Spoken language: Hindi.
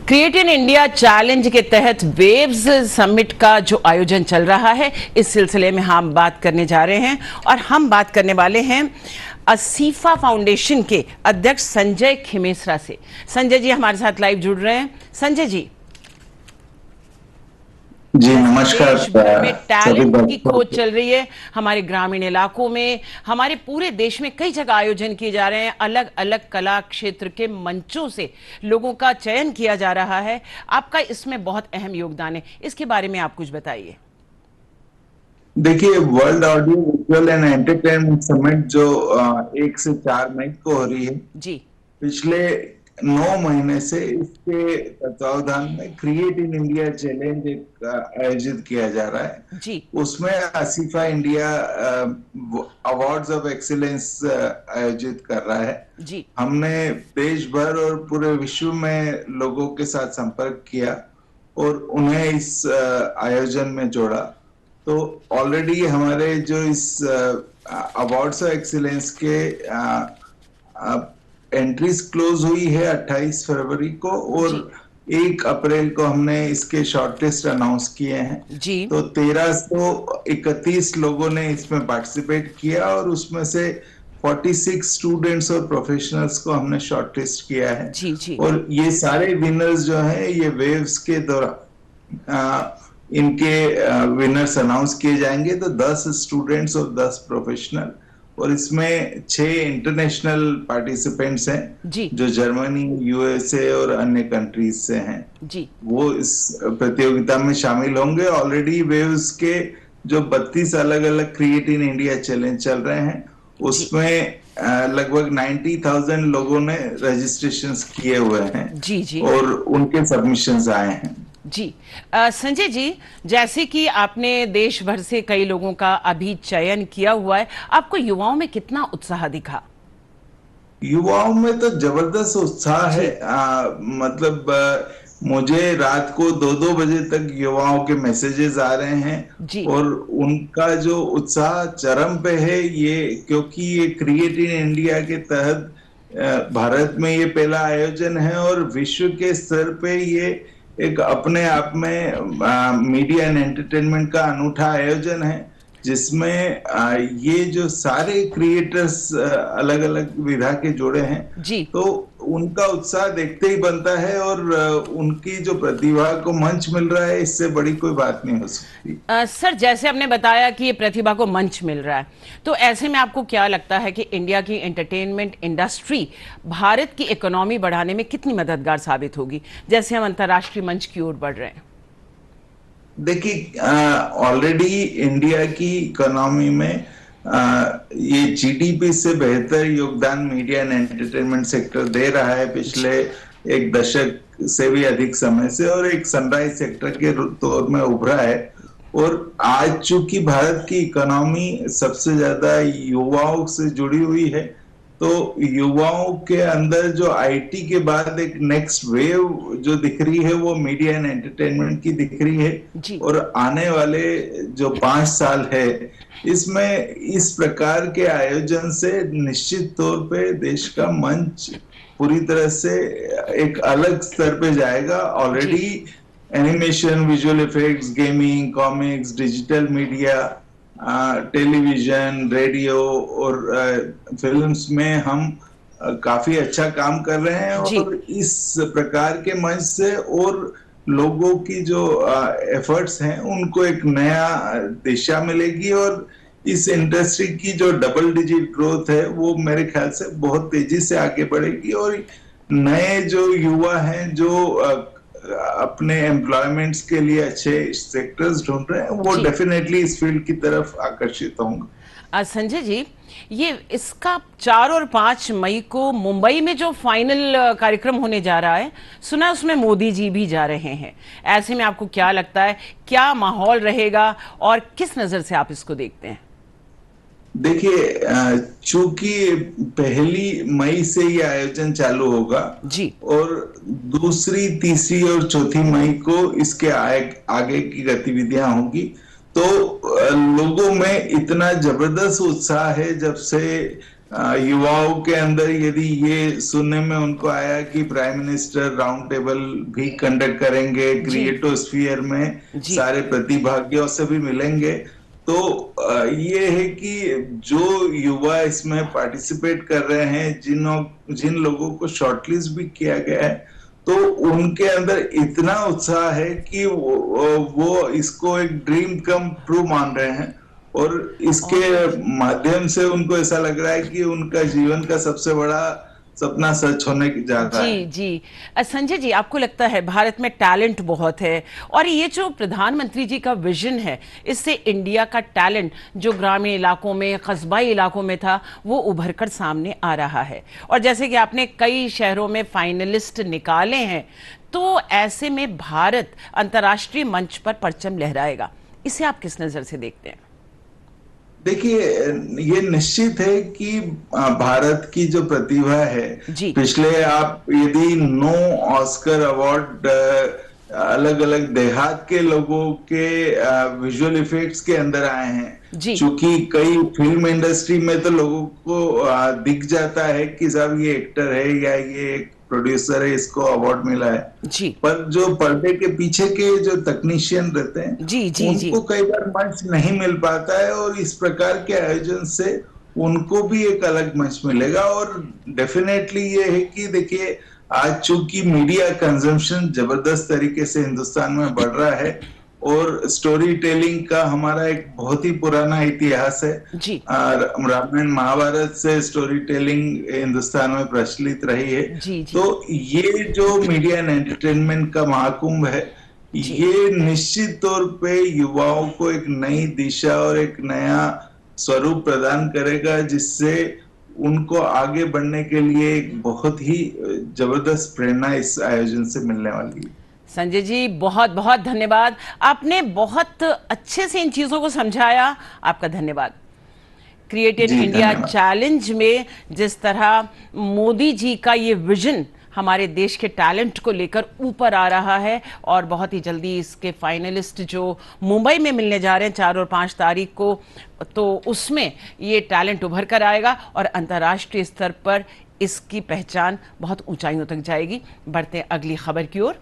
क्रिएट इन इंडिया चैलेंज के तहत वेव्स समिट का जो आयोजन चल रहा है, इस सिलसिले में हम बात करने जा रहे हैं और हम बात करने वाले हैं असीफा फाउंडेशन के अध्यक्ष संजय खिमेसरा से। संजय जी हमारे साथ लाइव जुड़ रहे हैं। संजय जी, जी नमस्कार। देश भर में टैलेंट की खोज चल रही है, हमारे ग्रामीण इलाकों में, हमारे पूरे देश में कई जगह आयोजन किए जा रहे हैं। अलग अलग कला क्षेत्र के मंचों से लोगों का चयन किया जा रहा है। आपका इसमें बहुत अहम योगदान है, इसके बारे में आप कुछ बताइए। देखिए, world audio visual and entertainment summit जो 1 से 4 मई को हो रही है जी, पिछले 9 महीने से इसके तत्वावधान में क्रिएट इन इंडिया चैलेंज एक आयोजित किया जा रहा है। जी, उसमें असीफा इंडिया अवार्ड्स ऑफ एक्सीलेंस आयोजित कर रहा है। जी, हमने देश भर और पूरे विश्व में लोगों के साथ संपर्क किया और उन्हें इस आयोजन में जोड़ा। तो ऑलरेडी हमारे जो इस अवार्ड्स ऑफ एक्सीलेंस के एंट्रीज क्लोज हुई है 28 फरवरी को और 1 अप्रैल को हमने इसके शॉर्टलिस्ट अनाउंस किए हैं। जी, तो 1331 लोगों ने इसमें पार्टिसिपेट किया और उसमें से 46 स्टूडेंट्स और प्रोफेशनल्स को हमने शॉर्टलिस्ट किया है। जी, जी, और ये सारे विनर्स जो हैं ये वेव्स के दौरान इनके विनर्स अनाउंस किए जाएंगे। तो 10 स्टूडेंट्स और 10 प्रोफेशनल और इसमें 6 इंटरनेशनल पार्टिसिपेंट्स हैं जी, जो जर्मनी, यूएसए और अन्य कंट्रीज से हैं। जी, वो इस प्रतियोगिता में शामिल होंगे। ऑलरेडी वेव्स के जो 32 अलग अलग क्रिएट इन इंडिया चैलेंज चल रहे हैं उसमें लगभग 90,000 लोगों ने रजिस्ट्रेशंस किए हुए हैं जी, जी, और उनके सबमिशंस आए हैं। जी। संजय जी, जैसे कि आपने देश भर से कई लोगों का अभी चयन किया हुआ है, आपको युवाओं में कितना उत्साह दिखा? युवाओं में तो जबरदस्त उत्साह है। मतलब मुझे रात को 2-2 बजे तक युवाओं के मैसेजेस आ रहे हैं और उनका जो उत्साह चरम पे है, ये क्योंकि ये क्रिएट इन इंडिया के तहत भारत में ये पहला आयोजन है और विश्व के स्तर पे ये एक अपने आप में मीडिया एंड एंटरटेनमेंट का अनूठा आयोजन है जिसमें ये जो सारे क्रिएटर्स अलग अलग विधा के जुड़े हैं जी, तो उनका उत्साह देखते ही बनता है और उनकी जो प्रतिभा को मंच मिल रहा है, इससे बड़ी कोई बात नहीं हो सकती। सर, जैसे आपने बताया कि ये प्रतिभा को मंच मिल रहा है, तो ऐसे में आपको क्या लगता है कि इंडिया की एंटरटेनमेंट इंडस्ट्री भारत की इकोनॉमी बढ़ाने में कितनी मददगार साबित होगी, जैसे हम अंतर्राष्ट्रीय मंच की ओर बढ़ रहे हैं? देखिए, ऑलरेडी इंडिया की इकोनॉमी में ये जीडीपी से बेहतर योगदान मीडिया एंड एंटरटेनमेंट सेक्टर दे रहा है पिछले 1 दशक से भी अधिक समय से और एक सनराइज सेक्टर के तौर में उभरा है। और आज चूंकि भारत की इकोनॉमी सबसे ज्यादा युवाओं से जुड़ी हुई है तो युवाओं के अंदर जो आईटी के बाद एक नेक्स्ट वेव जो दिख रही है वो मीडिया एंड एंटरटेनमेंट की दिख रही है। और आने वाले जो 5 साल है इसमें इस प्रकार के आयोजन से निश्चित तौर पे देश का मंच पूरी तरह से एक अलग स्तर पे जाएगा। Already animation, visual effects, gaming, comics, digital media, television, radio और फिल्म्स में हम काफी अच्छा काम कर रहे हैं और इस प्रकार के मंच से और लोगों की जो एफर्ट्स हैं उनको एक नया दिशा मिलेगी और इस इंडस्ट्री की जो डबल डिजिट ग्रोथ है वो मेरे ख्याल से बहुत तेजी से आगे बढ़ेगी और नए जो युवा हैं जो अपने एम्प्लॉयमेंट्स के लिए अच्छे सेक्टर्स ढूंढ रहे हैं वो डेफिनेटली इस फील्ड की तरफ आकर्षित होंगे। संजय जी, ये इसका 4 और 5 मई को मुंबई में जो फाइनल कार्यक्रम होने जा रहा है, सुना उसमें मोदी जी भी जा रहे हैं। ऐसे में आपको क्या लगता है, क्या माहौल रहेगा और किस नजर से आप इसको देखते हैं? देखिए, चूंकि 1 मई से ये आयोजन चालू होगा जी और 2, 3 और 4 मई को इसके आगे की गतिविधियां होंगी तो लोगों में इतना जबरदस्त उत्साह है जब से युवाओं के अंदर यदि ये सुनने में उनको आया कि प्राइम मिनिस्टर राउंड टेबल भी कंडक्ट करेंगे, जी क्रिएटोस्फीयर में जी सारे प्रतिभागियों से भी मिलेंगे, तो ये है कि जो युवा इसमें पार्टिसिपेट कर रहे हैं, जिन लोगों को शॉर्टलिस्ट भी किया गया है, तो उनके अंदर इतना उत्साह है कि वो इसको एक ड्रीम कम ट्रू मान रहे हैं, और इसके माध्यम से उनको ऐसा लग रहा है कि उनका जीवन का सबसे बड़ा सपना सच होने जा रहा है। जी जी। संजय जी, आपको लगता है भारत में टैलेंट बहुत है, और ये जो प्रधानमंत्री जी का विजन है, इससे इंडिया का टैलेंट जो ग्रामीण इलाकों में, कस्बाई इलाकों में था, वो उभर कर सामने आ रहा है। और जैसे कि आपने कई शहरों में फाइनलिस्ट निकाले हैं, तो ऐसे में भारत अंतर्राष्ट्रीय मंच पर परचम लहराएगा। इसे आप किस नजर से देखते हैं? देखिए, ये निश्चित है कि भारत की जो प्रतिभा है, जी पिछले आप यदि 9 ऑस्कर अवार्ड अलग अलग देहात के लोगों के विजुअल इफेक्ट्स के अंदर आए हैं। जी चूंकि कई फिल्म इंडस्ट्री में तो लोगों को दिख जाता है कि साहब ये एक्टर है या ये एक प्रोड्यूसर है, इसको अवार्ड मिला है, जी पर जो पर्दे के पीछे के जो तकनीशियन रहते हैं, जी जी जी उनको कई बार मंच नहीं मिल पाता है, और इस प्रकार के आयोजन से उनको भी एक अलग मंच मिलेगा। और डेफिनेटली ये है कि देखिए, आज चूंकि मीडिया कंजम्पशन जबरदस्त तरीके से हिंदुस्तान में बढ़ रहा है, और स्टोरी टेलिंग का हमारा एक बहुत ही पुराना इतिहास है। जी रामायण महाभारत से स्टोरी टेलिंग हिंदुस्तान में प्रचलित रही है। जी जी तो ये जो मीडिया एंड एंटरटेनमेंट का महाकुंभ है, जी ये निश्चित तौर पे युवाओं को एक नई दिशा और एक नया स्वरूप प्रदान करेगा, जिससे उनको आगे बढ़ने के लिए एक बहुत ही जबरदस्त प्रेरणा इस आयोजन से मिलने वाली है। संजय जी, बहुत बहुत धन्यवाद। आपने बहुत अच्छे से इन चीज़ों को समझाया, आपका धन्यवाद। क्रिएट इन जी इंडिया धन्यवाद। चैलेंज में जिस तरह मोदी जी का ये विजन हमारे देश के टैलेंट को लेकर ऊपर आ रहा है, और बहुत ही जल्दी इसके फाइनलिस्ट जो मुंबई में मिलने जा रहे हैं 4 और 5 तारीख को, तो उसमें ये टैलेंट उभर कर आएगा और अंतर्राष्ट्रीय स्तर पर इसकी पहचान बहुत ऊंचाइयों तक जाएगी। बढ़ते हैं अगली खबर की ओर।